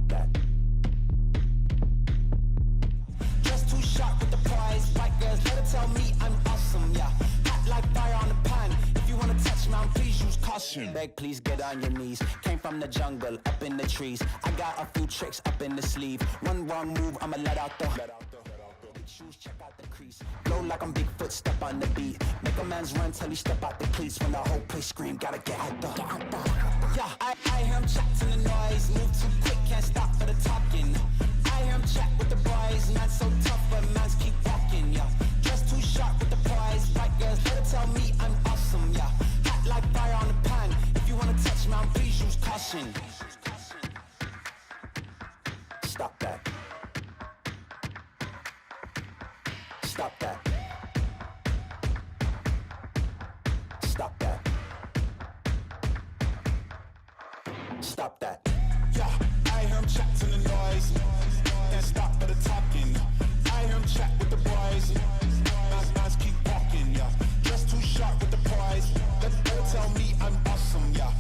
that. Just too sharp with the prize. White girls, let her tell me I'm awesome, yeah. Hot like fire on the pan. If you wanna touch me, please use caution. Beg, please get on your knees. Came from the jungle, up in the trees. I got a few tricks up in the sleeve. One wrong move, I'ma let out the big shoes, check out the crease. Blow like I'm Bigfoot, step on the beat. Make a man's run till he step out the cleats. When the whole place scream, gotta get out the. Yeah, I hear him chat to the noise. Move too quick, can't stop for the talking. I hear him chat with the boys. Man so tough, but mans keep walking, yeah. Dressed too sharp with the prize. White girls, let her tell me I'm awesome, yeah. Hot like fire on the pan. If you wanna touch me, please use caution. Stop that. Stop that. Stop that. Stop that. Yeah, I hear him chat to the noise. Can't stop for the talking. I hear him chat with the boys. Mans keep walking, yeah. Just too sharp with the prize. Let her tell me I'm awesome, yeah.